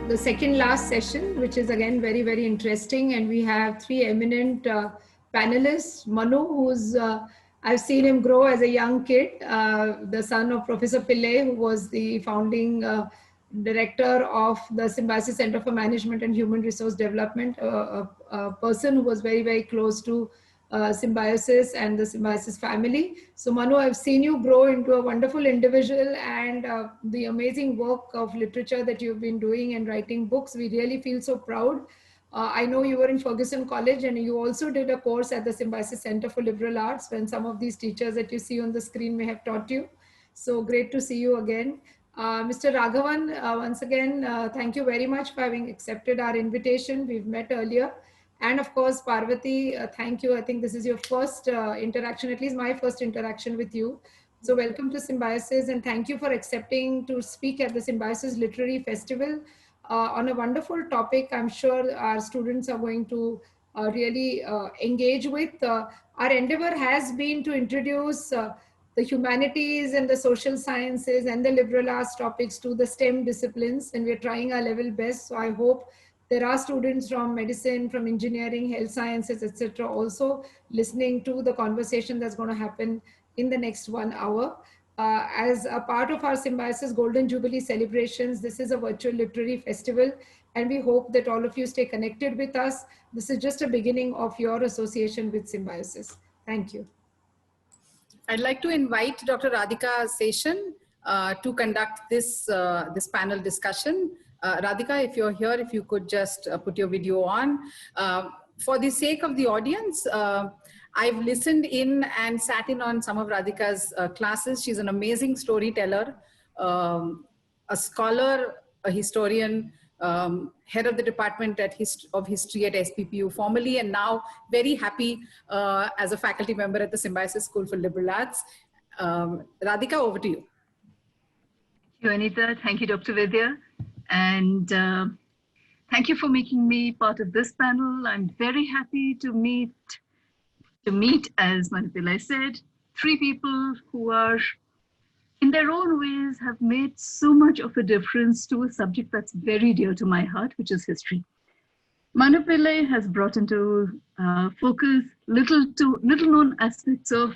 the second last session, which is again very, very interesting. And we have three eminent panelists. Manu, who's, I've seen him grow as a young kid, the son of Professor Pillai, who was the founding director of the Symbiosis Center for Management and Human Resource Development, a person who was very, very close to Symbiosis and the Symbiosis family. So Manu, I've seen you grow into a wonderful individual, and the amazing work of literature that you've been doing and writing books. We really feel so proud. I know you were in Ferguson College and you also did a course at the Symbiosis Center for Liberal Arts, when some of these teachers that you see on the screen may have taught you. So great to see you again. Mr. Raghavan, once again, thank you very much for having accepted our invitation. We've met earlier. And of course, Parvati, thank you. I think this is your first interaction, at least my first interaction with you. So welcome to Symbiosis, and thank you for accepting to speak at the Symbiosis Literary Festival on a wonderful topic I'm sure our students are going to really engage with. Our endeavor has been to introduce the humanities and the social sciences and the liberal arts topics to the STEM disciplines, and we're trying our level best. So I hope there are students from medicine, from engineering, health sciences, etc., also listening to the conversation that's going to happen in the next 1 hour. As a part of our Symbiosis Golden Jubilee celebrations, this is a virtual literary festival, and we hope that all of you stay connected with us. This is just a beginning of your association with Symbiosis. Thank you. I'd like to invite Dr. Radhika Seshan to conduct this panel discussion. Radhika, if you're here, if you could just put your video on. For the sake of the audience, I've listened in and sat in on some of Radhika's classes. She's an amazing storyteller, a scholar, a historian, head of the department of history at SPPU formerly, and now very happy as a faculty member at the Symbiosis School for Liberal Arts. Radhika, over to you. Thank you, Anita. Thank you, Dr. Vidya. And thank you for making me part of this panel. I'm very happy to meet, as Manu Pillai said, three people who are, in their own ways, have made so much of a difference to a subject that's very dear to my heart, which is history. Manu Pillai has brought into focus little known aspects of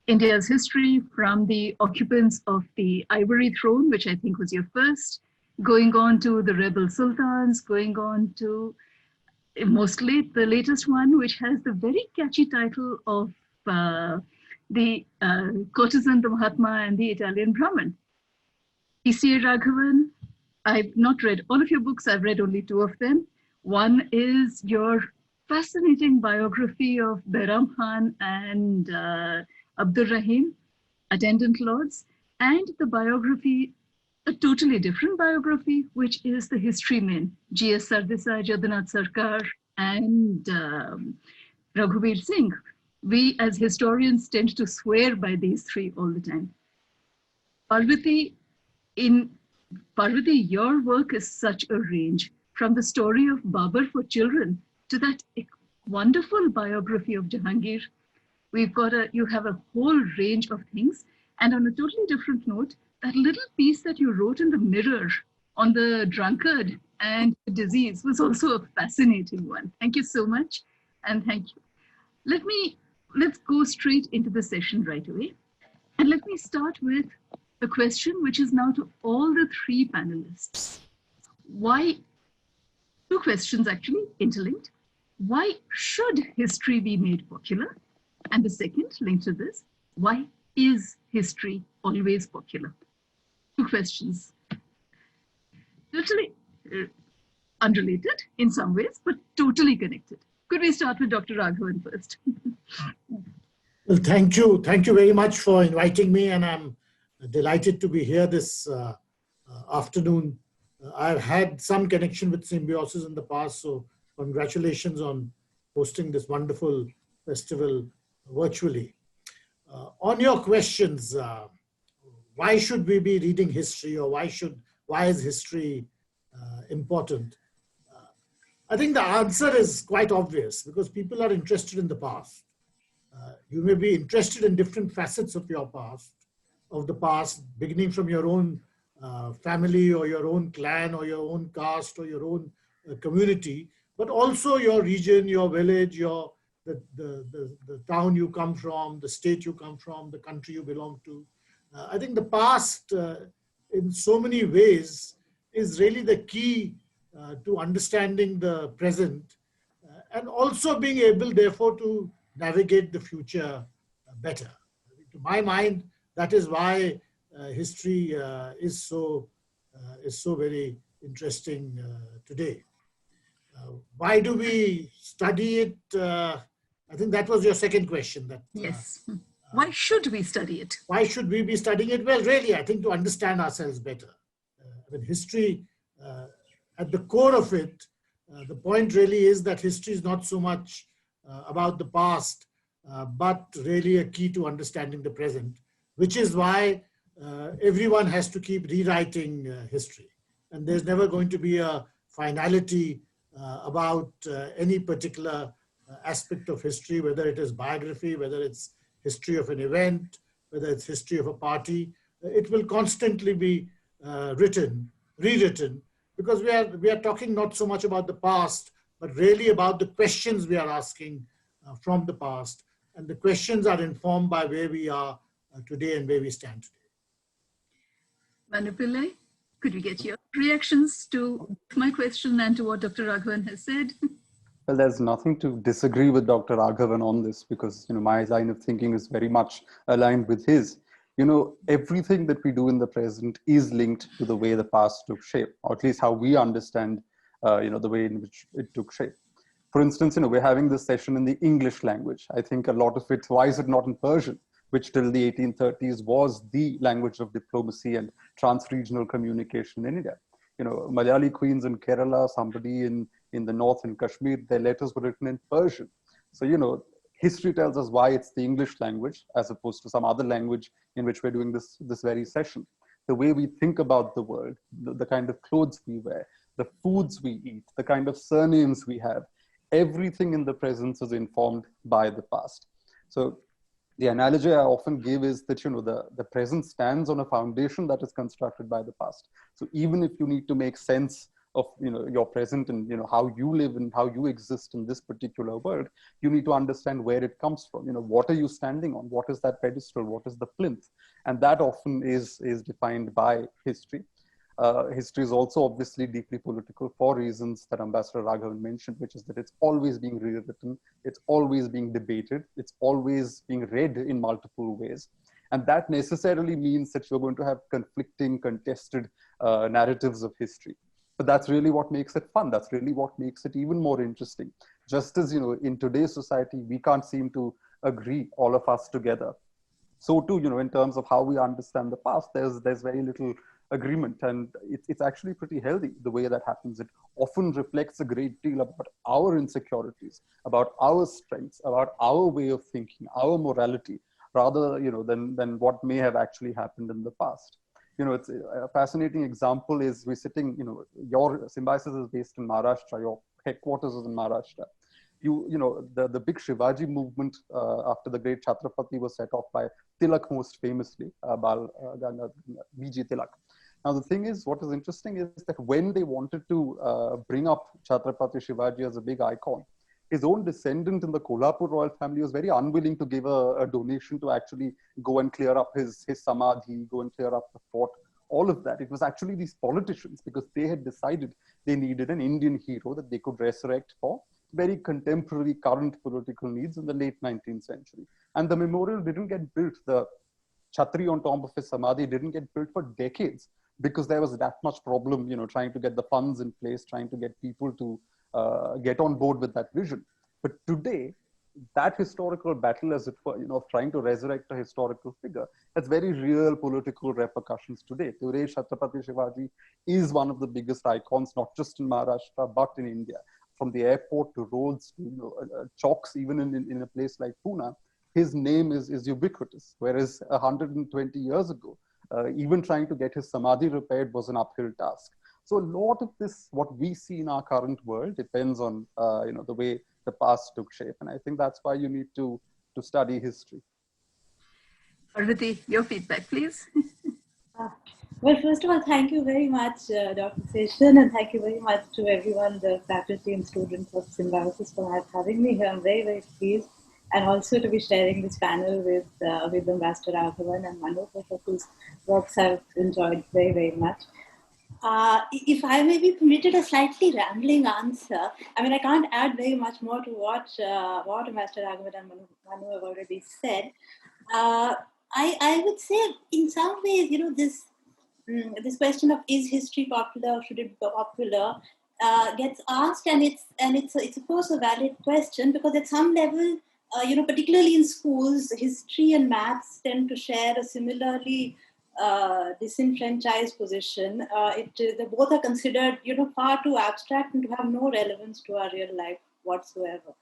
India's history, from the occupants of the ivory throne, which I think was your first, going on to the rebel sultans, going on to mostly the latest one, which has the very catchy title of the courtesan, the Mahatma, and the Italian Brahmin. P.C.A. Raghavan, I've not read all of your books, I've read only two of them. One is your fascinating biography of Bairam Khan and Abdur Rahim, attendant lords, and the biography, a totally different biography, which is the history men, G.S. Sardesai, Jagannath Sarkar, and Raghuveer Singh. We as historians tend to swear by these three all the time. Parvati, your work is such a range, from the story of Babur for children to that wonderful biography of Jahangir. You have a whole range of things. And on a totally different note, that little piece that you wrote in the Mirror on the drunkard and the disease was also a fascinating one. Thank you so much, and thank you. Let's go straight into the session right away. And let me start with a question which is now to all the three panelists. Why, two questions actually, interlinked. Why should history be made popular? And the second, linked to this, why is history always popular? Two questions. Totally unrelated in some ways, but totally connected. Could we start with Dr. Raghavan first? Well, thank you. Thank you very much for inviting me, and I'm delighted to be here this afternoon. I've had some connection with Symbiosis in the past, so congratulations on hosting this wonderful festival virtually. On your questions, why should we be reading history, or why is history important? I think the answer is quite obvious, because people are interested in the past. You may be interested in different facets of your past, beginning from your own family or your own clan or your own caste or your own community, but also your region, your village, the town you come from, the state you come from, the country you belong to. I think the past, in so many ways, is really the key to understanding the present and also being able, therefore, to navigate the future better. To my mind, that is why history is so very interesting today. Why do we study it? I think that was your second question. That Yes. Why should we study it? Why should we be studying it? Well, really, I think to understand ourselves better. History, at the core of it, the point really is that history is not so much about the past, but really a key to understanding the present, which is why everyone has to keep rewriting history. And there's never going to be a finality about any particular aspect of history, whether it is biography, whether it's history of an event, whether it's history of a party. It will constantly be rewritten, because we are talking not so much about the past, but really about the questions we are asking from the past. And the questions are informed by where we are today and where we stand today. Manu Pillai, could we get your reactions to my question and to what Dr. Raghavan has said? Well, there's nothing to disagree with Dr. Raghavan on this, because my line of thinking is very much aligned with his. Everything that we do in the present is linked to the way the past took shape, or at least how we understand, the way in which it took shape. For instance, we're having this session in the English language. I think a lot of it, why is it not in Persian, which till the 1830s was the language of diplomacy and trans-regional communication in India. Malayali queens in Kerala, somebody in the north in Kashmir, their letters were written in Persian. So, history tells us why it's the English language as opposed to some other language in which we're doing this very session. The way we think about the world, the kind of clothes we wear, the foods we eat, the kind of surnames we have, everything in the present is informed by the past. So the analogy I often give is that, the present stands on a foundation that is constructed by the past. So even if you need to make sense of, your present and, how you live and how you exist in this particular world, you need to understand where it comes from. What are you standing on? What is that pedestal? What is the plinth? And that often is defined by history. History is also obviously deeply political for reasons that Ambassador Raghavan mentioned, which is that it's always being rewritten, it's always being debated, it's always being read in multiple ways. And that necessarily means that you're going to have conflicting, contested narratives of history. But that's really what makes it fun. That's really what makes it even more interesting. Just as, in today's society, we can't seem to agree, all of us together. So too, in terms of how we understand the past, there's very little agreement, and it's actually pretty healthy the way that happens. It often reflects a great deal about our insecurities, about our strengths, about our way of thinking, our morality, rather than what may have actually happened in the past. It's a fascinating example is we're sitting, your Symbiosis is based in Maharashtra, your headquarters is in Maharashtra. The big Shivaji movement after the great Chhatrapati was set off by Tilak most famously, B.G. Tilak. Now, the thing is, what is interesting is that when they wanted to bring up Chhatrapati Shivaji as a big icon, his own descendant in the Kolhapur royal family was very unwilling to give a donation to actually go and clear up his samadhi, go and clear up the fort, all of that. It was actually these politicians, because they had decided they needed an Indian hero that they could resurrect for very contemporary, current political needs in the late 19th century. And the memorial didn't get built. The Chhatri on top of his samadhi didn't get built for decades, because there was that much problem, trying to get the funds in place, trying to get people to get on board with that vision. But today, that historical battle, as it were, of trying to resurrect a historical figure, has very real political repercussions today. Today, Chhatrapati Shivaji is one of the biggest icons, not just in Maharashtra, but in India. From the airport to roads to chalks, even in a place like Pune, his name is ubiquitous. Whereas 120 years ago, even trying to get his samadhi repaired was an uphill task. So a lot of this, what we see in our current world, depends on the way the past took shape, and I think that's why you need to study history. Parvati, your feedback, please. Well, first of all, thank you very much, Dr. Seshan, and thank you very much to everyone, the faculty and students of Symbiosis, for having me here. I'm very, very pleased, and also to be sharing this panel with Ambassador Raghavan and Manu, whose works I've enjoyed very, very much. If I may be permitted a slightly rambling answer, I mean, I can't add very much more to what Ambassador Raghavan and Manu have already said. I would say, in some ways, this question of is history popular or should it be popular gets asked, and it's of course a valid question, because at some level, particularly in schools, history and maths tend to share a similarly disenfranchised position. They both are considered far too abstract and to have no relevance to our real life whatsoever.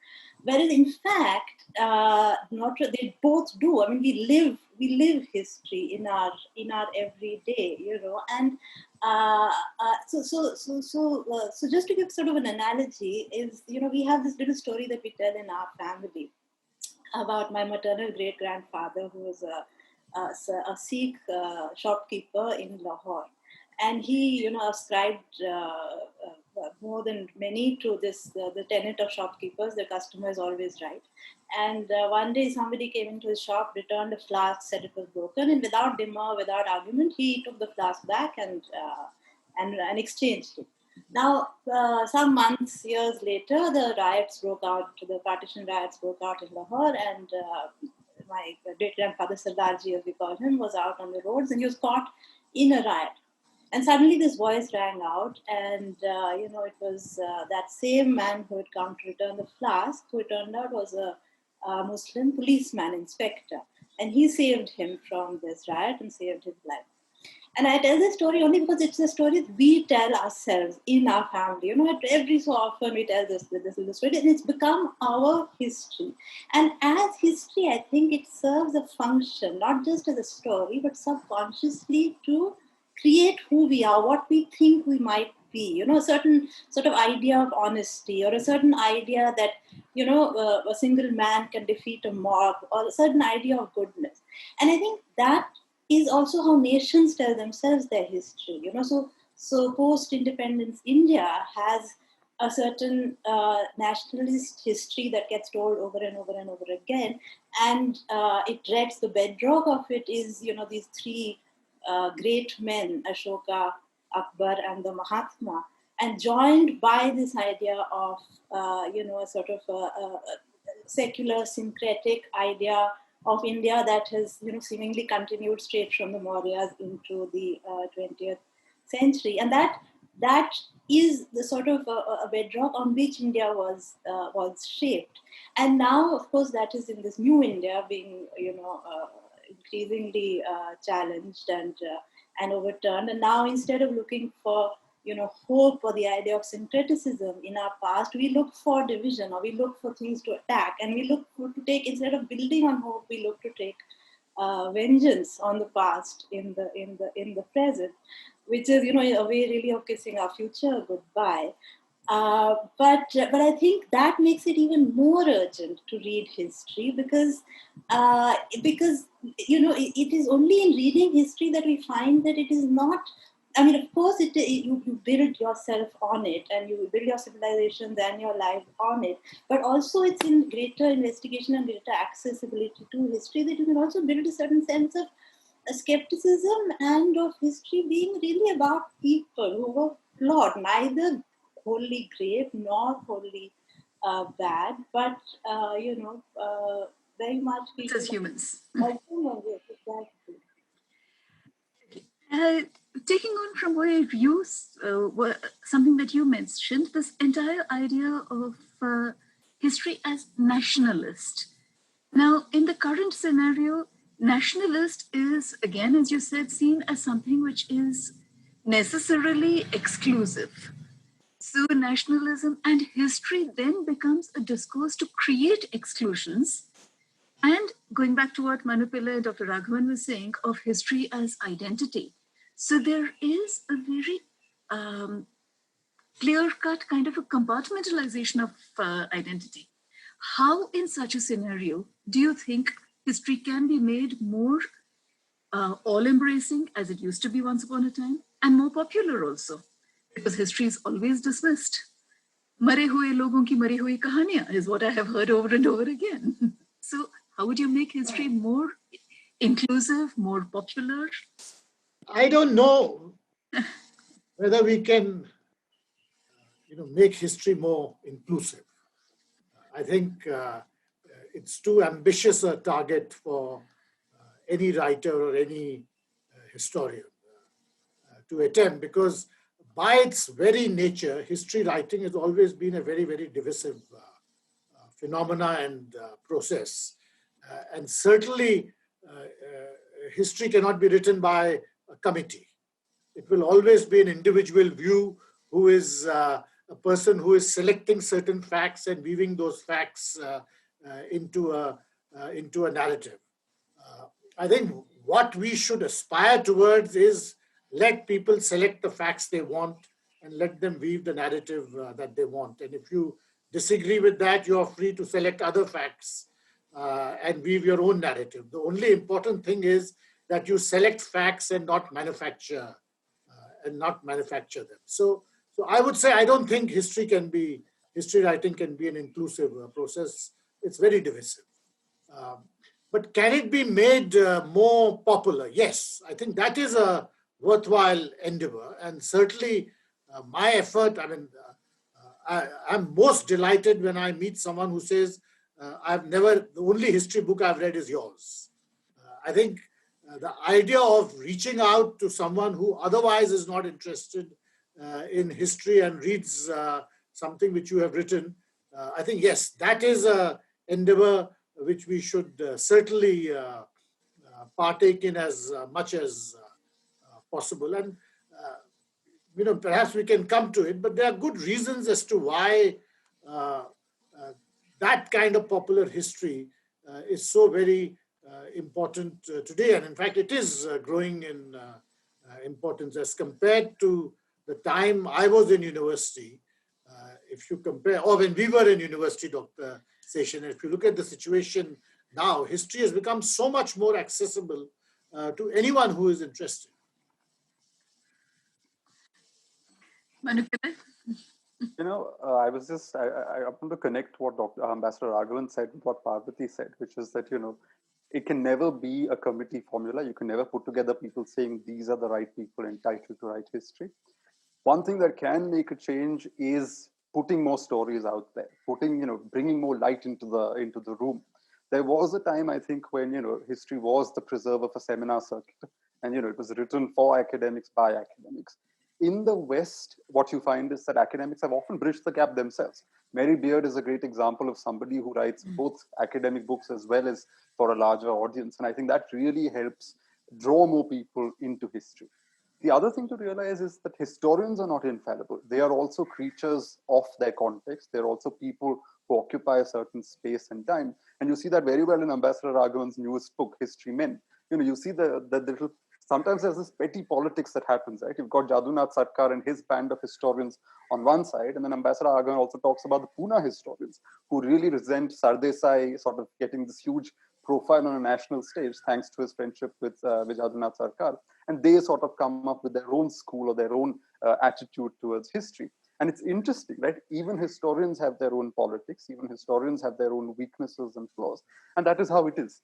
Whereas in fact, not they both do. I mean, we live history in our everyday, and so just to give sort of an analogy is, we have this little story that we tell in our family about my maternal great grandfather, who was a Sikh shopkeeper in Lahore, and he ascribed more than many to this the tenet of shopkeepers: the customer is always right. And one day somebody came into his shop, returned a flask, said it was broken, and without demur, without argument, he took the flask back and exchanged it. Now, some months, years later, the riots broke out. The partition riots broke out in Lahore, and my great grandfather Sardarji, as we call him, was out on the roads, and he was caught in a riot. And suddenly this voice rang out, and it was that same man who had come to return the flask, who it turned out was a Muslim policeman, inspector, and he saved him from this riot and saved his life. And I tell this story only because it's a story that we tell ourselves in our family. Every so often we tell this little story, and it's become our history. And as history, I think it serves a function, not just as a story, but subconsciously to create who we are, what we think we might be. A certain sort of idea of honesty, or a certain idea that a single man can defeat a mob, or a certain idea of goodness. And I think that is also how nations tell themselves their history. So post-independence India has a certain nationalist history that gets told over and over and over again, and it rests, the bedrock of it is these three great men, Ashoka, Akbar, and the Mahatma, and joined by this idea of a sort of a secular syncretic idea of India that has seemingly continued straight from the Mauryas into the 20th century, and that is the sort of a bedrock on which India was shaped. And now, of course, that is in this new India being increasingly challenged and overturned. And now, instead of looking for hope or the idea of syncretism in our past, we look for division, or we look for things to attack, and we look to take, instead of building on hope, we look to take vengeance on the past in the present, which is a way really of kissing our future goodbye. But I think that makes it even more urgent to read history, because it is only in reading history that we find that it is not. I mean, of course, you build yourself on it, and you build your civilizations and your life on it. But also, it's in greater investigation and greater accessibility to history that you can also build a certain sense of skepticism and of history being really about people who were flawed, neither wholly great nor wholly bad, but very much people as humans. Exactly. Taking on from where you, something that you mentioned, this entire idea of history as nationalist. Now, in the current scenario, nationalist is, again, as you said, seen as something which is necessarily exclusive. So nationalism and history then becomes a discourse to create exclusions. And going back to what Manu Pillai and Dr. Raghavan was saying of history as identity. So there is a very clear-cut kind of a compartmentalization of identity. How, in such a scenario, do you think history can be made more all-embracing as it used to be once upon a time, and more popular also, because history is always dismissed. Mare hue logon ki mari hui kahaniyan is what I have heard over and over again. So how would you make history more inclusive, more popular? I don't know whether we can, make history more inclusive. I think it's too ambitious a target for any writer or any historian to attempt, because by its very nature, history writing has always been a very, very divisive phenomena and process. And certainly, history cannot be written by a committee. It will always be an individual view who is a person who is selecting certain facts and weaving those facts into a narrative. I think what we should aspire towards is let people select the facts they want and let them weave the narrative that they want. And if you disagree with that, you're free to select other facts and weave your own narrative. The only important thing is that you select facts and not manufacture them. So I would say I don't think history writing can be an inclusive process. It's very divisive. But can it be made more popular? Yes, I think that is a worthwhile endeavor. And certainly my effort, I'm most delighted when I meet someone who says, the only history book I've read is yours. I think the idea of reaching out to someone who otherwise is not interested in history and reads something which you have written, I think, yes, that is an endeavor which we should certainly partake in as much as possible. And, perhaps we can come to it, but there are good reasons as to why that kind of popular history is so very important today. And in fact, it is growing in importance as compared to the time I was in university. If you compare, or when we were in university, Dr. Seshan, if you look at the situation now, history has become so much more accessible to anyone who is interested. Manu, I want to connect what Dr. Ambassador Raghavan said with what Parvati said, which is that, it can never be a committee formula. You can never put together people saying these are the right people entitled to write history. One thing that can make a change is putting more stories out there, bringing more light into the room. There was a time, I think, when, history was the preserve of a seminar circuit, and, it was written for academics by academics. In the West, what you find is that academics have often bridged the gap themselves. Mary Beard is a great example of somebody who writes both academic books as well as for a larger audience. And I think that really helps draw more people into history. The other thing to realize is that historians are not infallible. They are also creatures of their context. They're also people who occupy a certain space and time. And you see that very well in Ambassador Raghavan's newest book, History Men. You see the little, sometimes there's this petty politics that happens, right? You've got Jadunath Sarkar and his band of historians on one side, and then Ambassador Raghavan also talks about the Pune historians who really resent Sardesai sort of getting this huge profile on a national stage thanks to his friendship with Jadunath Sarkar. And they sort of come up with their own school or their own attitude towards history. And it's interesting, right? Even historians have their own politics. Even historians have their own weaknesses and flaws. And that is how it is.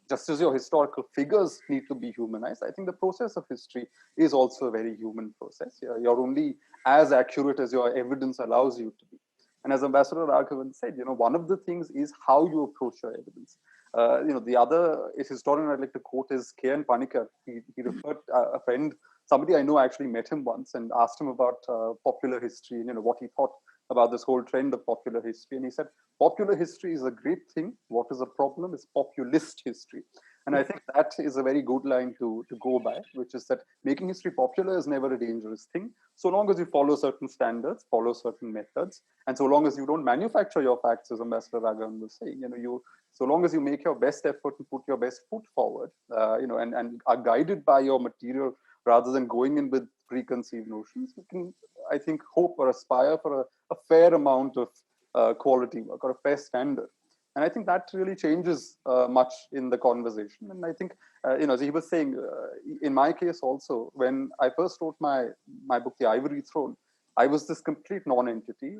Just as your historical figures need to be humanized, I think the process of history is also a very human process. You're only as accurate as your evidence allows you to be. And as Ambassador Raghavan said, one of the things is how you approach your evidence. The other historian I'd like to quote is K.N. Panikkar. He referred a friend, somebody I know actually met him once and asked him about popular history and what he thought about this whole trend of popular history. And he said, popular history is a great thing. What is a problem is populist history. And I think that is a very good line to go by, which is that making history popular is never a dangerous thing, so long as you follow certain standards, follow certain methods, and so long as you don't manufacture your facts, as Ambassador Raghavan was saying. So long as you make your best effort and put your best foot forward, and are guided by your material rather than going in with preconceived notions, you can, I think, hope or aspire for a fair amount of quality work or a fair standard. And I think that really changes much in the conversation. And I think, as he was saying, in my case also, when I first wrote my book, The Ivory Throne, I was this complete non-entity,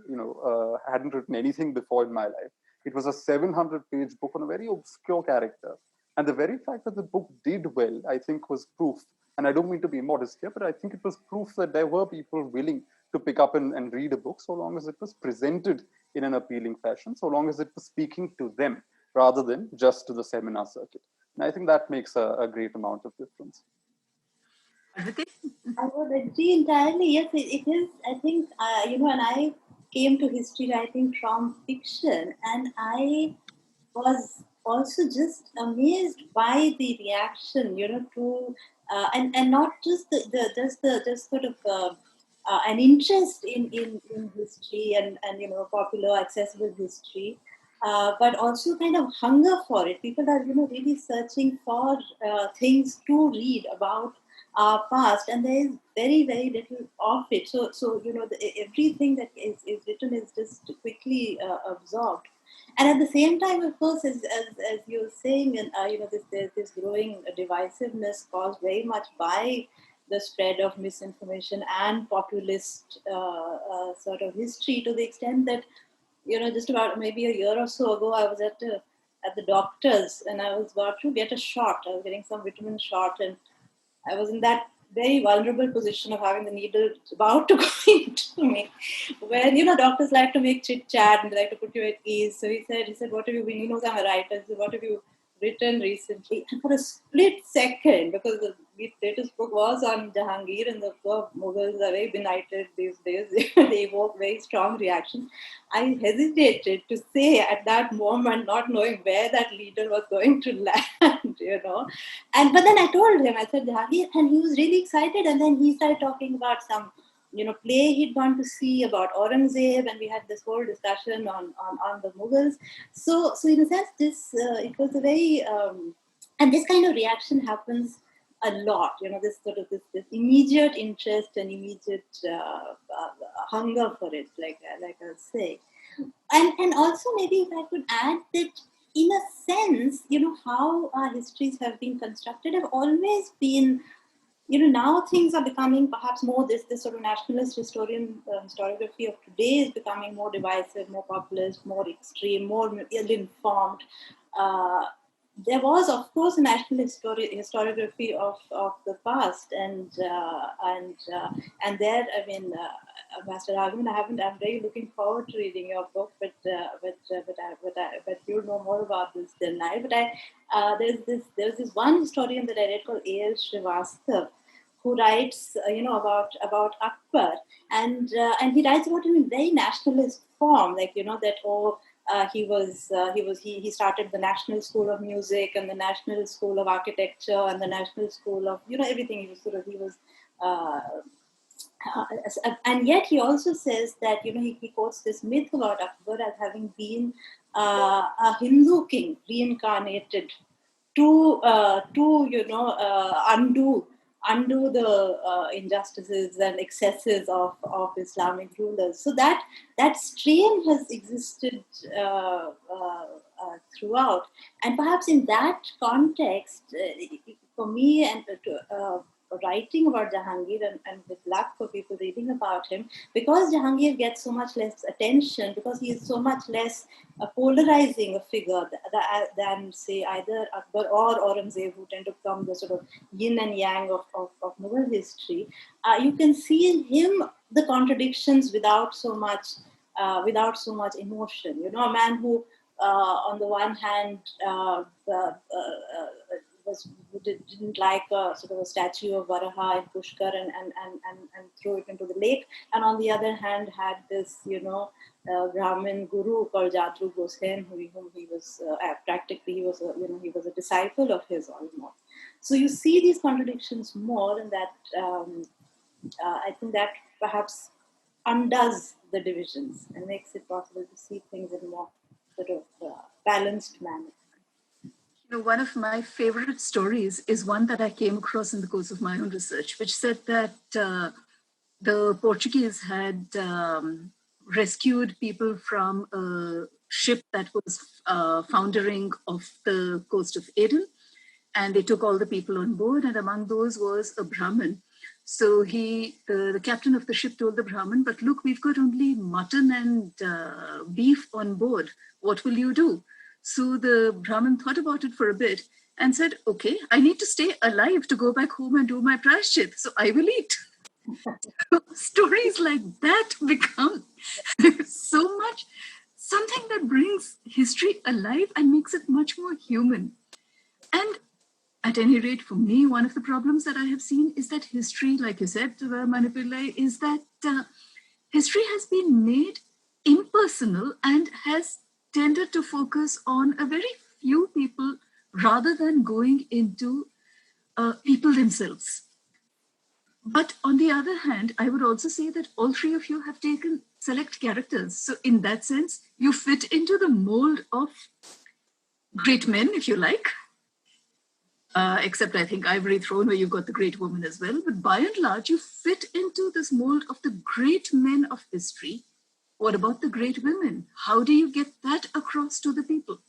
hadn't written anything before in my life. It was a 700-page book on a very obscure character. And the very fact that the book did well, I think, was proof. And I don't mean to be modest here, but I think it was proof that there were people willing to pick up and read a book so long as it was presented in an appealing fashion, so long as it was speaking to them rather than just to the seminar circuit. And I think that makes a great amount of difference. I would agree entirely. Yes, it is. I think, and I came to history writing from fiction, and I was also just amazed by the reaction, to and not just the just sort of an interest in history and popular accessible history, but also kind of hunger for it. People are really searching for things to read about our past, and there is very very little of it. So everything that is written is just quickly absorbed. And at the same time, of course, as you're saying, and there's this growing divisiveness caused very much by the spread of misinformation and populist sort of history, to the extent that just about maybe a year or so ago, I was at the doctor's, and I was about to get a shot. I was getting some vitamin shot, and I was in that very vulnerable position of having the needle about to go into me. When, doctors like to make chit chat and they like to put you at ease. So he said, what have you been? He knows I'm a writer. He said, what have you written recently? And for a split second, because the latest book was on Jahangir, and the Mughals are very benighted these days, they evoke very strong reactions. I hesitated to say at that moment, not knowing where that leader was going to land, but then I told him, I said, Jahangir, and he was really excited. And then he started talking about some play he'd gone to see about Aurangzeb, and we had this whole discussion on the Mughals. So in a sense, this it was a very and this kind of reaction happens a lot. This sort of this immediate interest and immediate hunger for it, like I was saying, and also maybe if I could add that, in a sense, how our histories have been constructed have always been. Now things are becoming perhaps more this sort of nationalist historiography of today is becoming more divisive, more populist, more extreme, more ill-informed. There was, of course, a national historiography of the past, and there, I mean, Master Raghavan, I'm really looking forward to reading your book, but you'll know more about this than I. But there's this one historian that I read called A.L. Srivastav, who writes, about Akbar, and he writes about him in very nationalist form, like that he started the National School of Music and the National School of Architecture and the National School of everything. And yet he also says that he quotes this myth about Akbar as having been a Hindu king reincarnated to undo the injustices and excesses of Islamic rulers. So that strain has existed throughout, and perhaps in that context, for me and writing about Jahangir and with luck for people reading about him, because Jahangir gets so much less attention, because he is so much less polarizing a figure than say either Akbar or Aurangzeb, who tend to become the sort of yin and yang of Mughal history. You can see in him the contradictions without so much emotion. A man who, on the one hand, didn't like a sort of a statue of Varaha in Pushkar and throw it into the lake, and on the other hand had this Brahmin guru called Jadru Gosain, whom he was practically he was a disciple of his almost. So you see these contradictions more, and that I think that perhaps undoes the divisions and makes it possible to see things in a more sort of balanced manner. One of my favorite stories is one that I came across in the course of my own research, which said that the Portuguese had rescued people from a ship that was foundering off the coast of Aden. And they took all the people on board, and among those was a Brahmin. So the captain of the ship told the Brahmin, but look, we've got only mutton and beef on board. What will you do? So the Brahmin thought about it for a bit and said, okay, I need to stay alive to go back home and do my prayashchit, so I will eat. Stories like that become so much something that brings history alive and makes it much more human. And at any rate, for me, one of the problems that I have seen is that history, like you said, Manu Pillai, is that history has been made impersonal and has tended to focus on a very few people rather than going into people themselves. But on the other hand, I would also say that all three of you have taken select characters. So in that sense, you fit into the mold of great men, if you like. Except I think Ivory Throne, where you've got the great woman as well. But by and large, you fit into this mold of the great men of history. What about the great women? How do you get that across to the people?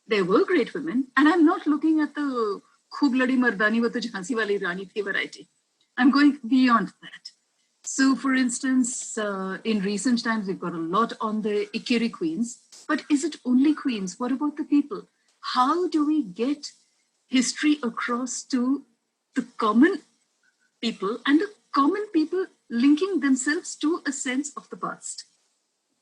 There were great women, and I'm not looking at the Khub Ladi Mardani wa to Jhansi Wali Rani thi variety. I'm going beyond that. So, for instance, in recent times, we've got a lot on the Ikiri queens. But is it only queens? What about the people? How do we get history across to the common people and the common people linking themselves to a sense of the past?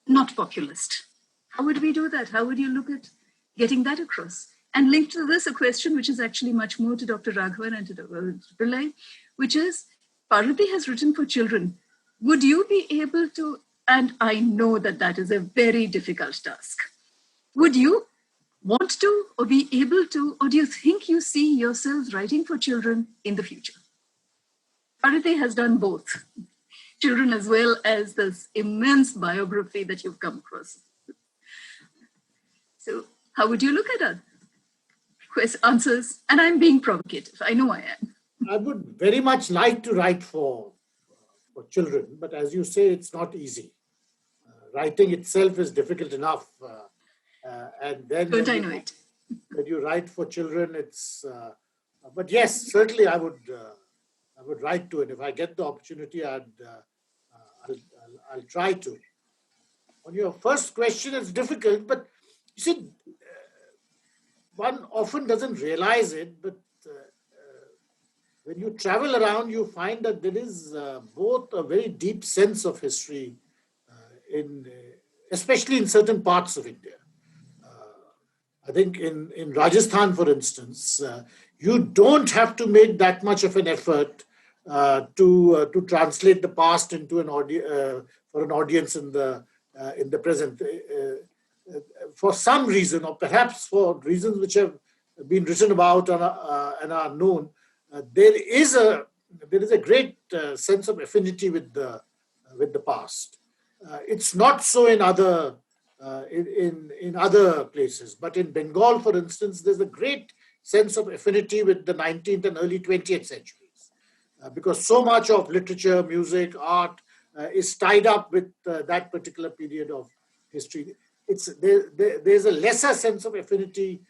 Not populist. How would we do that? How would you look at getting that across? And linked to this, a question which is actually much more to Dr. Raghavan and to Dr. Pillai, which is, Parvati has written for children. Would you be able to, and I know that that is a very difficult task, would you want to or be able to, or do you think you see yourselves writing for children in the future? Parvati has done both, children as well as this immense biography that you've come across. So how would you look at that? Answers, and I'm being provocative. I know I am. I would very much like to write for children, but as you say, it's not easy. Writing itself is difficult enough. And then Don't I know it? When you write for children, it's, but yes, certainly I would write to it. If I get the opportunity, I'll try to. On your first question, it's difficult, but you see, one often doesn't realize it, but when you travel around, you find that there is both a very deep sense of history, especially in certain parts of India. I think in Rajasthan, for instance, you don't have to make that much of an effort to translate the past into for an audience in the present. For some reason, or perhaps for reasons which have been written about and are known, there is a great sense of affinity with the past. It's not so in other places, but in Bengal, for instance, there's a great sense of affinity with the 19th and early 20th centuries, because so much of literature, music, art is tied up with that particular period of history. There's a lesser sense of affinity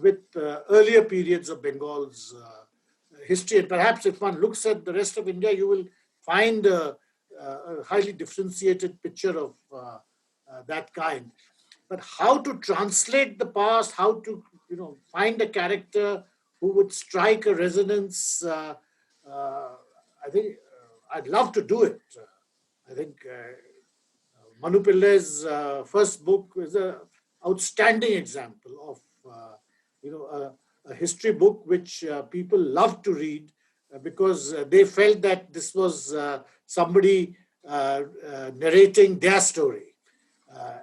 with earlier periods of Bengal's history. And perhaps if one looks at the rest of India, you will find a highly differentiated picture of that kind. But how to translate the past, how to find a character who would strike a resonance, I think I'd love to do it. I think Manu Pillai's first book is an outstanding example of a history book which people love to read because they felt that this was somebody narrating their story.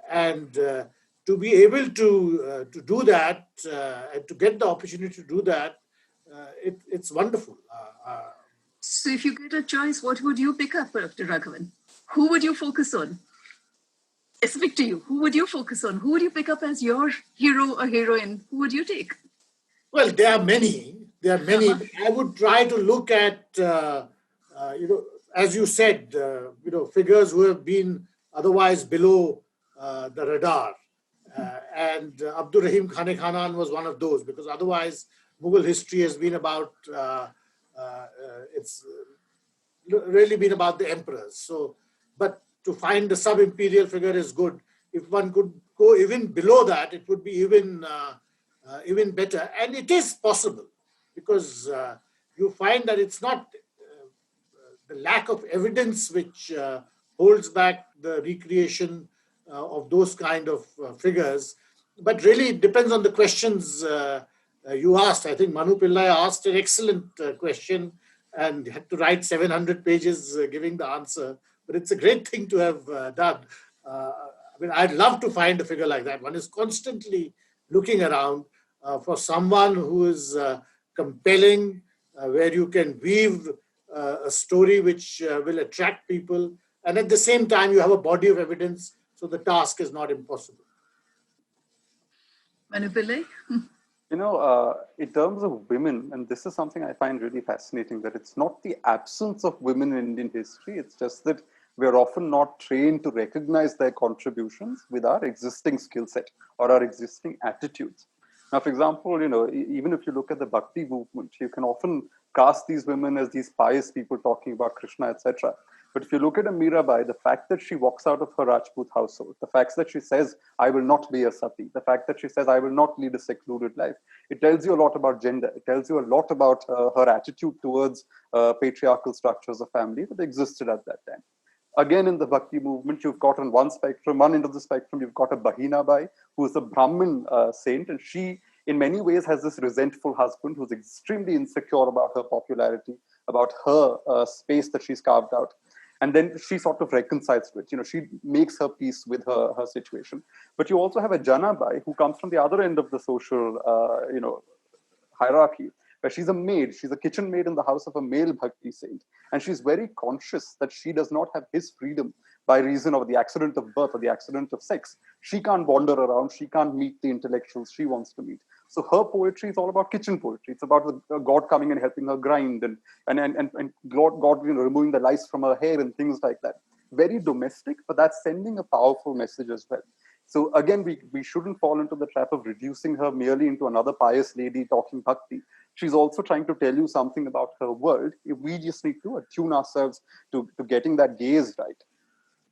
And to be able to do that and to get the opportunity to do that, it's wonderful. So if you get a choice, what would you pick up, Dr. Raghavan? Who would you focus on? Specific to you, who would you focus on? Who would you pick up as your hero or heroine? Who would you take? Well, there are many. I would try to look at, as you said, figures who have been otherwise below the radar. And Abdur Rahim Khane Khanan was one of those, because otherwise Mughal history has been about, it's really been about the emperors. So, but to find the sub-imperial figure is good. If one could go even below that, it would be even better. And it is possible, because you find that it's not the lack of evidence which holds back the recreation of those kind of figures, but really it depends on the questions you asked. I think Manu Pillai asked an excellent question and had to write 700 pages giving the answer, but it's a great thing to have done. I mean, I'd love to find a figure like that. One is constantly looking around for someone who is compelling, where you can weave a story which will attract people, and at the same time you have a body of evidence, so the task is not impossible. Manu Pillai? In terms of women, and this is something I find really fascinating, that it's not the absence of women in Indian history, it's just that we're often not trained to recognize their contributions with our existing skill set or our existing attitudes. Now, for example, even if you look at the Bhakti movement, you can often cast these women as these pious people talking about Krishna, etc. But if you look at a Mirabai, the fact that she walks out of her Rajput household, the fact that she says, I will not be a sati, the fact that she says, I will not lead a secluded life, it tells you a lot about gender. It tells you a lot about her attitude towards patriarchal structures of family that existed at that time. Again, in the Bhakti movement, you've got on one end of the spectrum, you've got a Bahina Bai, who is a Brahmin saint, and she, in many ways, has this resentful husband who's extremely insecure about her popularity, about her space that she's carved out. And then she sort of reconciles to it. She makes her peace with her situation. But you also have a Janabai who comes from the other end of the social, hierarchy, where she's a maid. She's a kitchen maid in the house of a male Bhakti saint. And she's very conscious that she does not have his freedom by reason of the accident of birth or the accident of sex. She can't wander around. She can't meet the intellectuals she wants to meet. So her poetry is all about kitchen poetry. It's about God coming and helping her grind and God removing the lice from her hair and things like that. Very domestic, but that's sending a powerful message as well. So again, we shouldn't fall into the trap of reducing her merely into another pious lady talking bhakti. She's also trying to tell you something about her world. We just need to attune ourselves to getting that gaze right.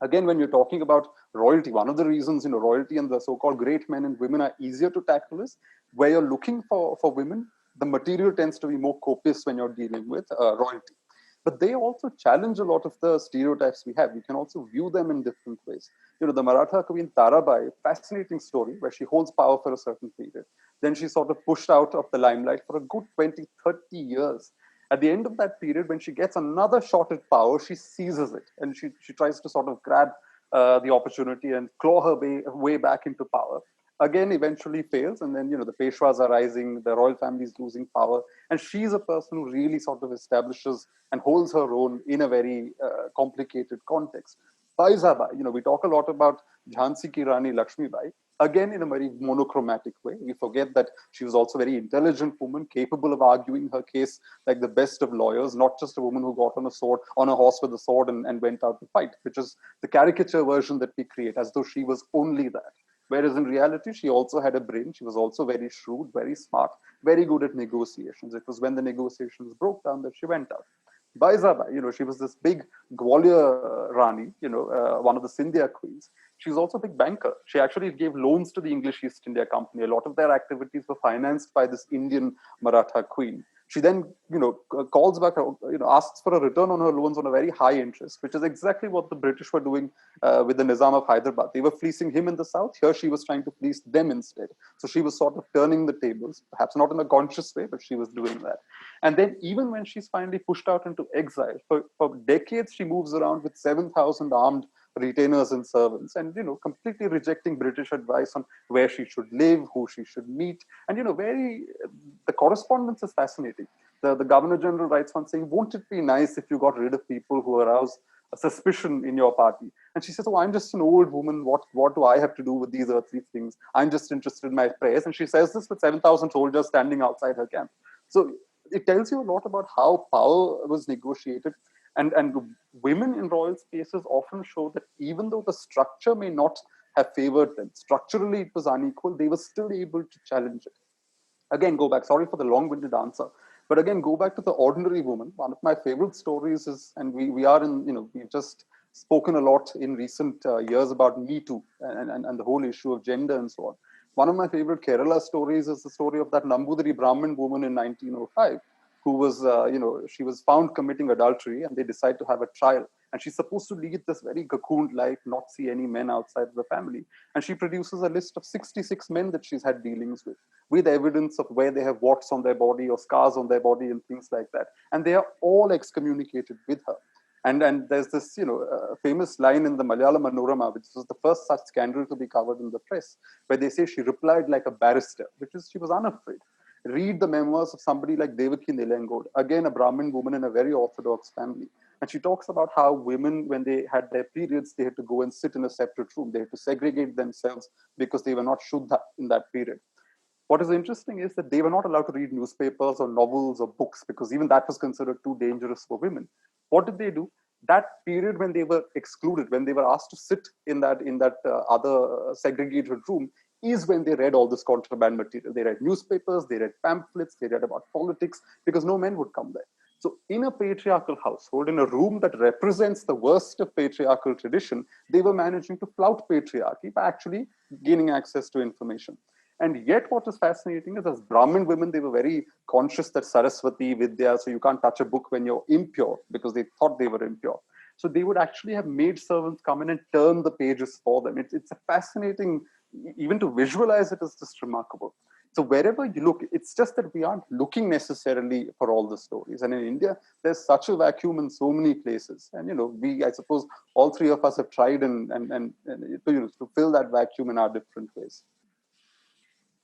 Again, when you're talking about royalty, one of the reasons royalty and the so-called great men and women are easier to tackle is where you're looking for women, the material tends to be more copious when you're dealing with royalty. But they also challenge a lot of the stereotypes we have. We can also view them in different ways. The Maratha queen Tarabai, fascinating story where she holds power for a certain period. Then she's sort of pushed out of the limelight for a good 20, 30 years. At the end of that period, when she gets another shot at power, she seizes it. And she tries to sort of grab the opportunity and claw her way back into power. Again, eventually fails. And then, the Peshwas are rising, the royal family is losing power. And she's a person who really sort of establishes and holds her own in a very complicated context. Baizabai, we talk a lot about Jhansi Ki Rani Lakshmibai, again in a very monochromatic way. We forget that she was also a very intelligent woman, capable of arguing her case like the best of lawyers, not just a woman who got on a horse with a sword and went out to fight, which is the caricature version that we create, as though she was only that. Whereas in reality, she also had a brain. She was also very shrewd, very smart, very good at negotiations. It was when the negotiations broke down that she went out. Baizabai, she was this big Gwalior Rani, one of the Scindia queens. She's also a big banker. She actually gave loans to the English East India Company. A lot of their activities were financed by this Indian Maratha queen. She then, calls back, asks for a return on her loans on a very high interest, which is exactly what the British were doing with the Nizam of Hyderabad. They were fleecing him in the south. Here she was trying to fleece them instead. So she was sort of turning the tables, perhaps not in a conscious way, but she was doing that. And then even when she's finally pushed out into exile, for decades she moves around with 7,000 armed retainers and servants, and completely rejecting British advice on where she should live, who she should meet. And the correspondence is fascinating. The Governor General writes on saying, won't it be nice if you got rid of people who arouse a suspicion in your party? And she says, oh, I'm just an old woman. What do I have to do with these earthly things? I'm just interested in my prayers. And she says this with 7,000 soldiers standing outside her camp. So it tells you a lot about how power was negotiated. And women in royal spaces often show that even though the structure may not have favored them. Structurally, it was unequal. They were still able to challenge it. Again, go back. Sorry for the long-winded answer. But again, go back to the ordinary woman. One of my favorite stories is, and we are in, we've just spoken a lot in recent years about Me Too and the whole issue of gender and so on. One of my favorite Kerala stories is the story of that Nambudiri Brahmin woman in 1905, who was, she was found committing adultery, and they decide to have a trial. And she's supposed to lead this very cocooned life, not see any men outside of the family. And she produces a list of 66 men that she's had dealings with evidence of where they have warts on their body or scars on their body and things like that. And they are all excommunicated with her. And there's this, famous line in the Malayalam Manorama, which was the first such scandal to be covered in the press, where they say she replied like a barrister, which is she was unafraid. Read the memoirs of somebody like Devaki Nilengod, again a Brahmin woman in a very orthodox family. And she talks about how women, when they had their periods, they had to go and sit in a separate room. They had to segregate themselves because they were not Shuddha in that period. What is interesting is that they were not allowed to read newspapers or novels or books, because even that was considered too dangerous for women. What did they do? That period when they were excluded, when they were asked to sit in that other segregated room, is when they read all this contraband material. They read newspapers, they read pamphlets, they read about politics, because no men would come there. So in a patriarchal household, in a room that represents the worst of patriarchal tradition, they were managing to flout patriarchy by actually gaining access to information. And yet what is fascinating is, as Brahmin women, they were very conscious that Saraswati, Vidya, so you can't touch a book when you're impure, because they thought they were impure. So they would actually have maid servants come in and turn the pages for them. It's a fascinating, even to visualize it is just remarkable. So wherever you look, it's just that we aren't looking necessarily for all the stories. And in India, there's such a vacuum in so many places. And, I suppose all three of us have tried and to fill that vacuum in our different ways.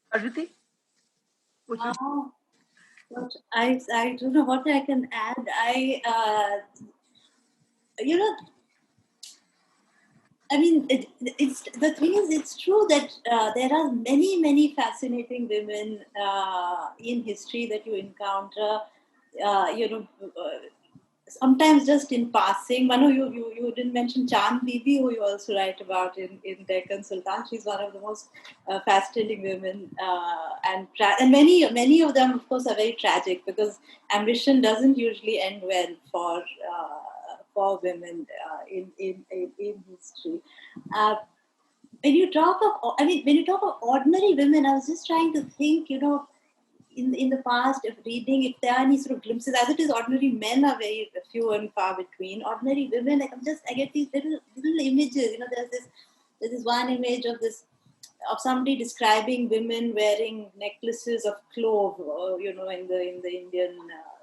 Parvati? I don't know what I can add. I mean, it's the thing is, it's true that there are many fascinating women in history that you encounter. Sometimes just in passing. Manu, you didn't mention Chand Bibi, who you also write about in Deccan Sultan. She's one of the most fascinating women, and many of them, of course, are very tragic, because ambition doesn't usually end well for women in history. When you talk of ordinary women, I was just trying to think, in the past, if reading, if there are any sort of glimpses, as it is, ordinary men are very few and far between. Ordinary women, I get these little images. There's this one image of somebody describing women wearing necklaces of clove, in the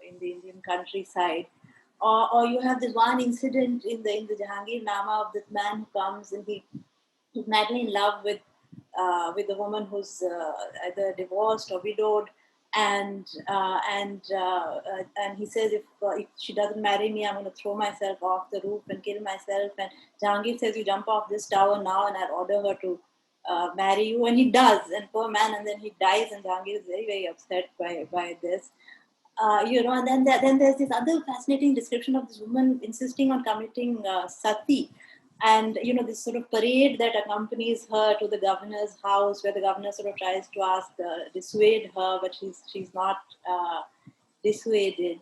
Indian countryside. Or you have this one incident in the Jahangir Nama of this man who comes and he's madly in love with a woman who's either divorced or widowed, and he says, if she doesn't marry me, I'm going to throw myself off the roof and kill myself. And Jahangir says, you jump off this tower now, and I'll order her to marry you. And he does, and poor man, and then he dies, and Jahangir is very, very upset by this. And then there's this other fascinating description of this woman insisting on committing sati. And, this sort of parade that accompanies her to the governor's house, where the governor sort of tries to dissuade her, but she's not dissuaded.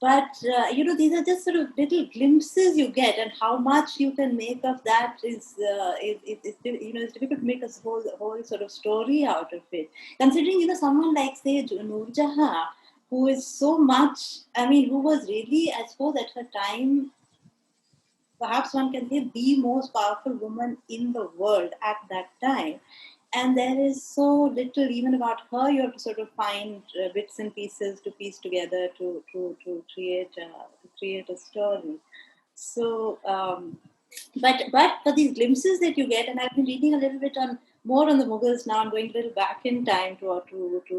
But these are just sort of little glimpses you get, and how much you can make of that is it's difficult to make a whole sort of story out of it. Considering, someone like, say, Noor Jahan, who is so much, who was really, I suppose, at her time, perhaps one can say the most powerful woman in the world at that time. And there is so little even about her. You have to sort of find bits and pieces to piece together to create a story. So, but for these glimpses that you get, and I've been reading a little bit more on the Mughals now. I'm going a little back in time to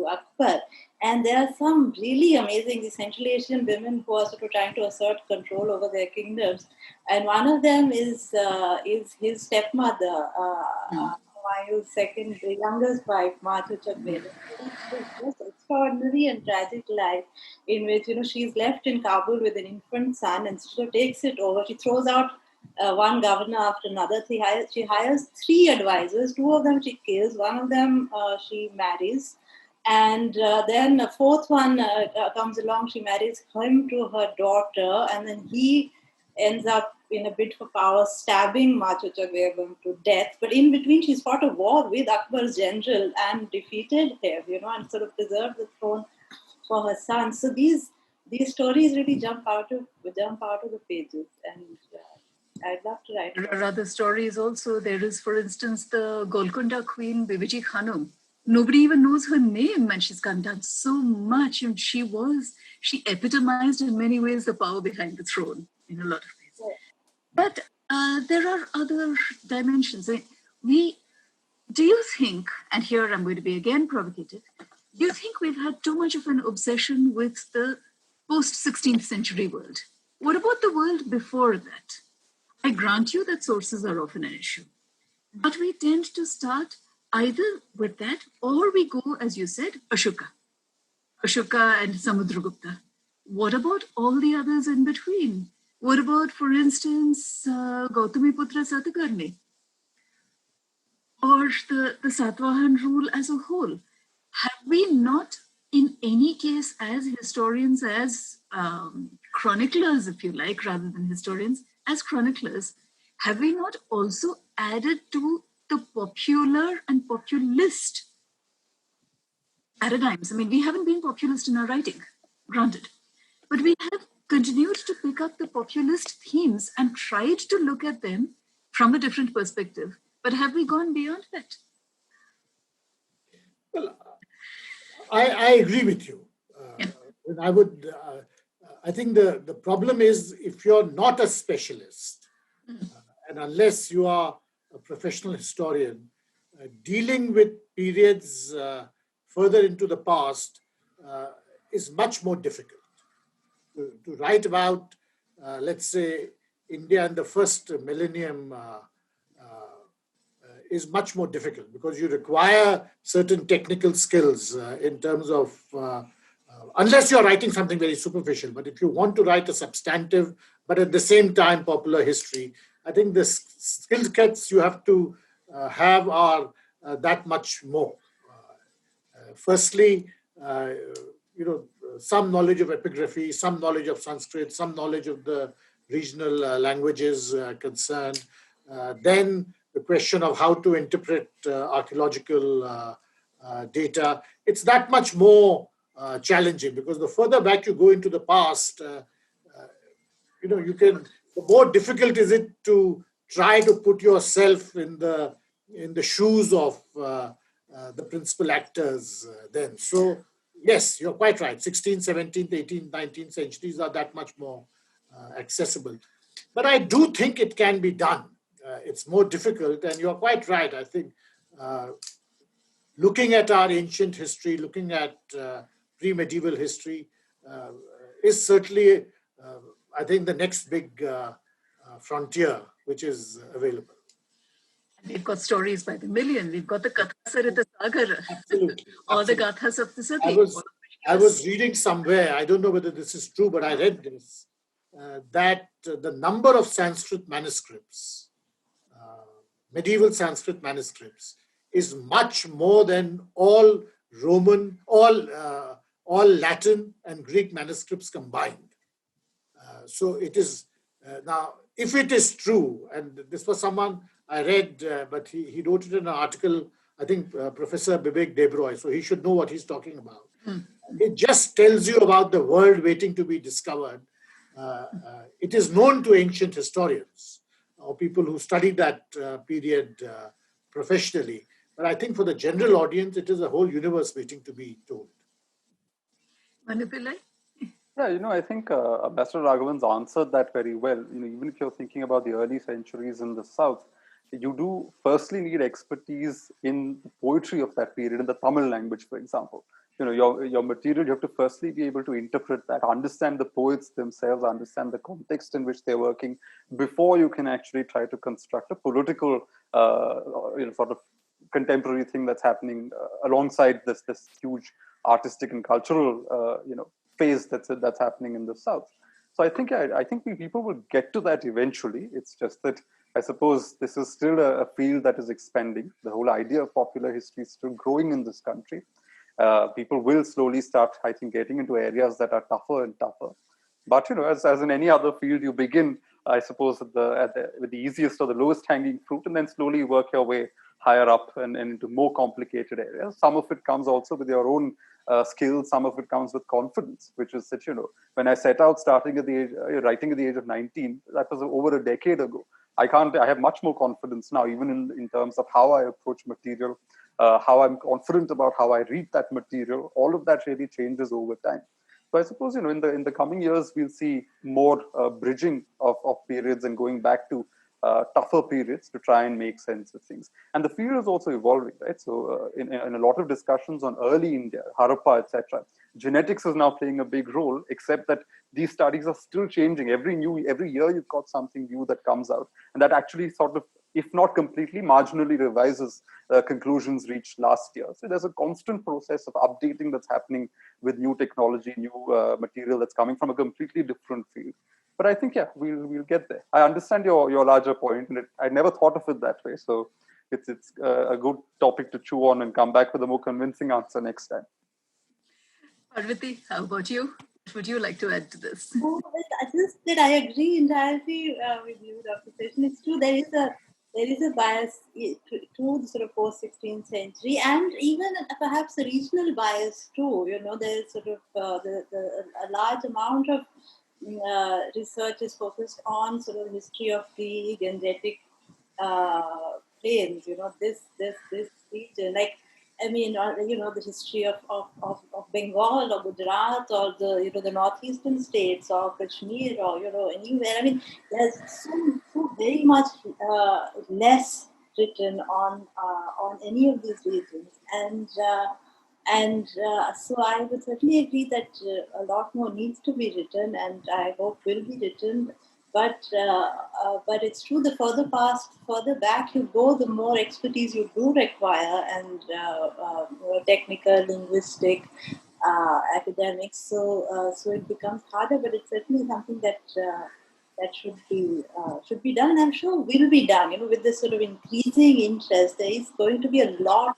Akbar, and there are some really amazing these Central Asian women who are sort of trying to assert control over their kingdoms, and one of them is his stepmother. Humayun's second, the youngest wife, Matu Chakbe. Just extraordinary and tragic life in which she's left in Kabul with an infant son, and she takes it over. She throws out one governor after another. She hires 3 advisors. 2 of them she kills. 1 of them she marries. And then a 4th one comes along. She marries him to her daughter. And then he ends up in a bid for power, stabbing Machucha Begum to death. But in between, she's fought a war with Akbar's general and defeated him, and sort of preserved the throne for her son. So these stories really jump out of the pages, and I'd love to write. There are other stories also. There is, for instance, the Golconda Queen Bibiji Khanum. Nobody even knows her name, and she's done so much. And she epitomized in many ways the power behind the throne in a lot of ways. But there are other dimensions. Do you think, and here I'm going to be again provocative, do you think we've had too much of an obsession with the post-16th century world? What about the world before that? I grant you that sources are often an issue. But we tend to start either with that, or we go, as you said, Ashoka and Samudragupta. What about all the others in between? What about, for instance, Gautamiputra Satakarni? Or the Satvahan rule as a whole? Have we not, in any case, as historians, as chroniclers, if you like, rather than historians, as chroniclers, have we not also added to the popular and populist paradigms? I mean, we haven't been populist in our writing, granted, but we have continued to pick up the populist themes and tried to look at them from a different perspective. But have we gone beyond that? Well, I agree with you. I think the problem is if you're not a specialist, and unless you are a professional historian, dealing with periods further into the past is much more difficult. To write about, let's say, India in the first millennium is much more difficult because you require certain technical skills in terms of, unless you're writing something very superficial, but if you want to write a substantive, but at the same time popular history, I think the skill sets you have to have are that much more. Firstly, some knowledge of epigraphy, some knowledge of Sanskrit, some knowledge of the regional languages concerned. Then the question of how to interpret archaeological data. It's that much more challenging because the further back you go into the past, the more difficult is it to try to put yourself in the shoes of the principal actors then. So yes, you're quite right. 16th, 17th, 18th, 19th centuries are that much more accessible. But I do think it can be done. It's more difficult, and you're quite right. I think looking at our ancient history, looking at pre-medieval history is certainly, I think, the next big frontier which is available. We've got stories by the million. We've got the Katha Sagar, or the Gathas of the Sati. I was reading somewhere, I don't know whether this is true, but I read this, that the number of Sanskrit manuscripts, medieval Sanskrit manuscripts, is much more than all Roman, all Latin and Greek manuscripts combined. So it is, now, if it is true, and this was someone I read, but he wrote it in an article, I think Professor Bibek Debroy, so he should know what he's talking about. It just tells you about the world waiting to be discovered. It is known to ancient historians or people who study that period professionally. But I think for the general audience, it is a whole universe waiting to be told. Manu Pillai? Yeah, I think Ambassador Raghavan's answered that very well. Even if you're thinking about the early centuries in the South, you do firstly need expertise in the poetry of that period, in the Tamil language, for example. Your material, you have to firstly be able to interpret that, understand the poets themselves, understand the context in which they're working, before you can actually try to construct a political, sort of contemporary thing that's happening alongside this huge artistic and cultural, phase that's happening in the South. So I think people will get to that eventually. It's just that I suppose this is still a field that is expanding. The whole idea of popular history is still growing in this country. People will slowly start, I think, getting into areas that are tougher and tougher. But as in any other field, you begin, I suppose, with the easiest or the lowest hanging fruit, and then slowly work your way higher up and into more complicated areas. Some of it comes also with your own skills. Some of it comes with confidence, which is that when I set out writing at the age of 19, that was over a decade ago. I have much more confidence now, even in terms of how I approach material, how I'm confident about how I read that material. All of that really changes over time. So I suppose in the coming years we'll see more bridging of periods and going back to tougher periods to try and make sense of things. And the field is also evolving, right? So in a lot of discussions on early India, Harappa, etc., genetics is now playing a big role, except that these studies are still changing. Every year you've got something new that comes out, and that actually sort of, if not completely, marginally revises conclusions reached last year. So there's a constant process of updating that's happening with new technology, new material that's coming from a completely different field. But I think, we'll get there. I understand your larger point, and I never thought of it that way. So it's a good topic to chew on and come back with a more convincing answer next time. Parvati, how about you? What would you like to add to this? I agree entirely with you, Dr. Session. It's true, there is a bias to the sort of post-16th century, and even perhaps a regional bias too. There's sort of a large amount of research is focused on sort of history of the Gangetic plains. This region, like, I mean, the history of Bengal or Gujarat or the northeastern states or Kashmir or anywhere. I mean, there's so very much less written on any of these regions, and so I would certainly agree that a lot more needs to be written, and I hope will be written. But it's true, the further back you go, the more expertise you do require, and technical, linguistic, academics. So it becomes harder, but it's certainly something that should be done, and I'm sure will be done. With this sort of increasing interest, there is going to be a lot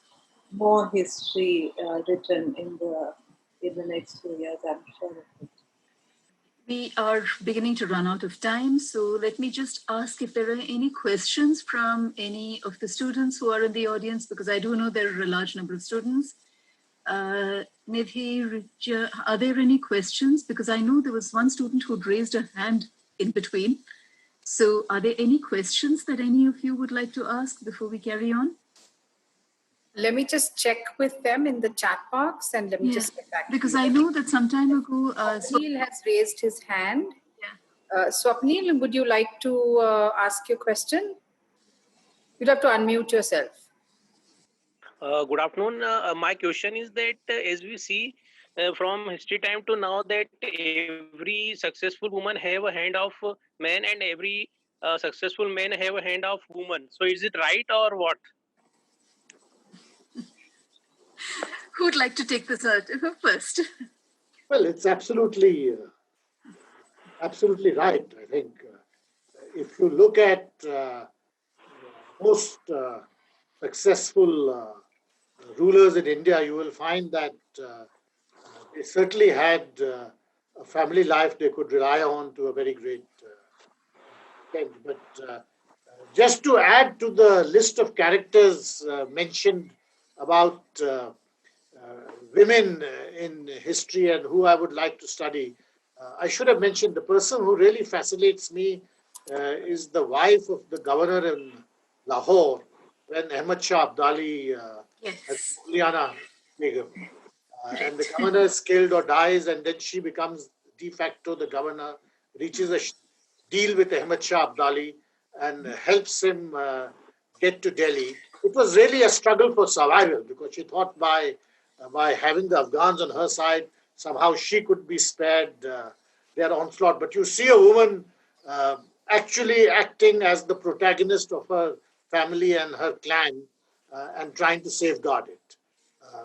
more history written in the next few years, I'm sure of it. We are beginning to run out of time, so let me just ask if there are any questions from any of the students who are in the audience, because I do know there are a large number of students. Nidhi, Rija, are there any questions? Because I know there was one student who'd raised a hand in between. So are there any questions that any of you would like to ask before we carry on? Let me just check with them in the chat box, and let me just get back because to you. I know that some time ago Swapnil has raised his hand. Yeah. Swapnil, would you like to ask your question? You'd have to unmute yourself. Good afternoon. My question is that as we see from history time to now, that every successful woman have a hand of man, and every successful man have a hand of woman. So is it right or what? Who would like to take this first? Well, it's absolutely right. I think if you look at most successful rulers in India, you will find that they certainly had a family life they could rely on to a very great extent. But just to add to the list of characters mentioned about women in history and who I would like to study, I should have mentioned the person who really fascinates me is the wife of the governor in Lahore when Ahmad Shah Abdali has Uliana Begum. And the governor is killed or dies, and then she becomes de facto the governor, reaches a deal with Ahmad Shah Abdali and helps him get to Delhi. It was really a struggle for survival because she thought by having the Afghans on her side, somehow she could be spared their onslaught. But you see a woman actually acting as the protagonist of her family and her clan and trying to safeguard it.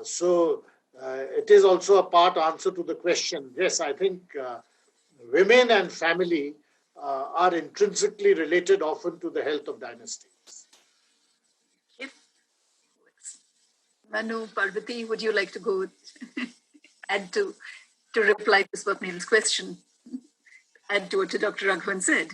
So it is also a part answer to the question. Yes, I think women and family are intrinsically related often to the health of dynasties. Manu, Parvati, would you like to go add to reply to Swapnil's question? Add to what Dr. Raghavan said.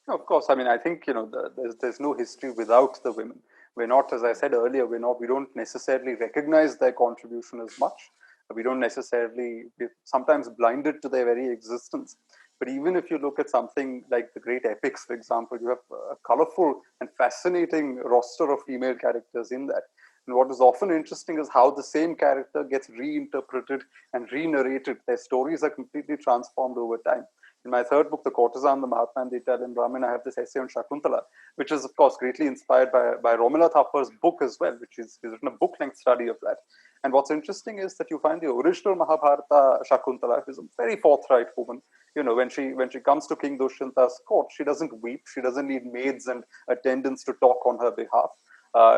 Of course, I mean, I think, there's no history without the women. We're not, as I said earlier, we don't necessarily recognize their contribution as much. We don't necessarily, we're sometimes blinded to their very existence. But even if you look at something like the great epics, for example, you have a colorful and fascinating roster of female characters in that. And what is often interesting is how the same character gets reinterpreted and re-narrated. Their stories are completely transformed over time. In my third book, The Courtesan, the Mahatma and the Italian Brahmin, I have this essay on Shakuntala, which is, of course, greatly inspired by Romila Thappar's book as well, which is he's written a book-length study of that. And what's interesting is that you find the original Mahabharata Shakuntala is a very forthright woman. When she comes to King Dushyanta's court, she doesn't weep. She doesn't need maids and attendants to talk on her behalf.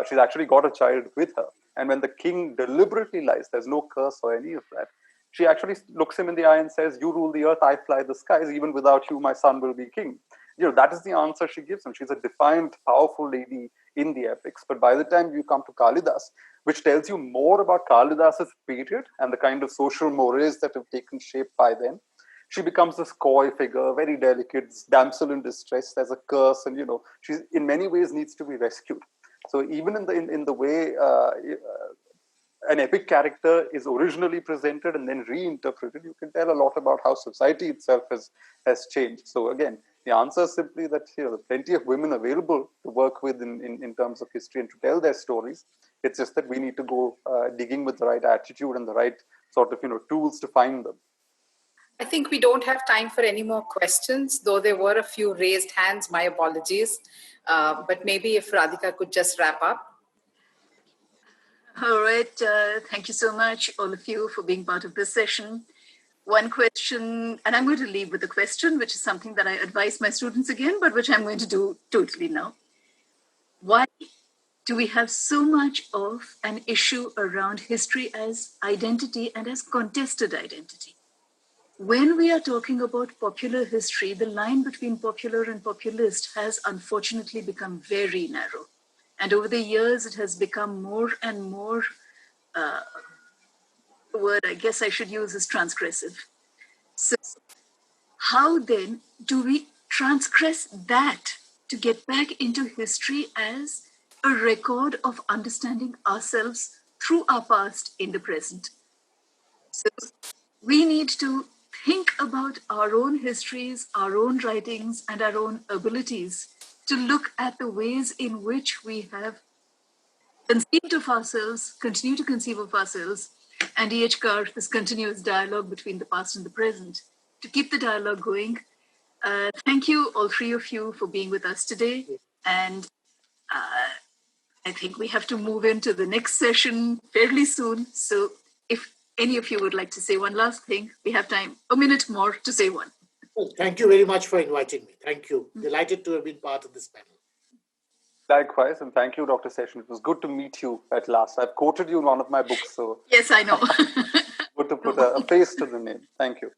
She's actually got a child with her. And when the king deliberately lies, there's no curse or any of that. She actually looks him in the eye and says, "You rule the earth, I fly the skies. Even without you, my son will be king." That is the answer she gives him. She's a defiant, powerful lady in the epics. But by the time you come to Kalidas, which tells you more about Kalidas's period and the kind of social mores that have taken shape by then, she becomes this coy figure, very delicate, damsel in distress. There's a curse, and she in many ways needs to be rescued. So even in the way an epic character is originally presented and then reinterpreted, you can tell a lot about how society itself has changed. So again, the answer is simply that there are plenty of women available to work with in terms of history and to tell their stories. It's just that we need to go digging with the right attitude and the right sort of tools to find them. I think we don't have time for any more questions, though there were a few raised hands. My apologies. But maybe if Radhika could just wrap up. All right. Thank you so much, all of you, for being part of this session. One question, and I'm going to leave with a question, which is something that I advise my students again, but which I'm going to do totally now. Why do we have so much of an issue around history as identity and as contested identity? When we are talking about popular history, the line between popular and populist has unfortunately become very narrow. And over the years, it has become more and more, the word I guess I should use is transgressive. So how then do we transgress that to get back into history as a record of understanding ourselves through our past in the present? So we need to think about our own histories, our own writings, and our own abilities to look at the ways in which we have conceived of ourselves, continue to conceive of ourselves, and E.H. Carr, this continuous dialogue between the past and the present, to keep the dialogue going. Thank you, all three of you, for being with us today. And I think we have to move into the next session fairly soon. So if any of you would like to say one last thing, we have time, a minute more to say one. Well, thank you very much for inviting me. Thank you. Delighted to have been part of this panel. Likewise, and thank you, Dr. Session. It was good to meet you at last. I've quoted you in one of my books, so... Yes, I know. Good to put a face to the name. Thank you.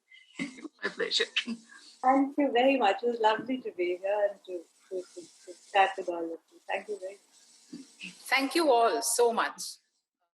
My pleasure. Thank you very much. It was lovely to be here and to chat with all of you. Thank you very much. Thank you all so much.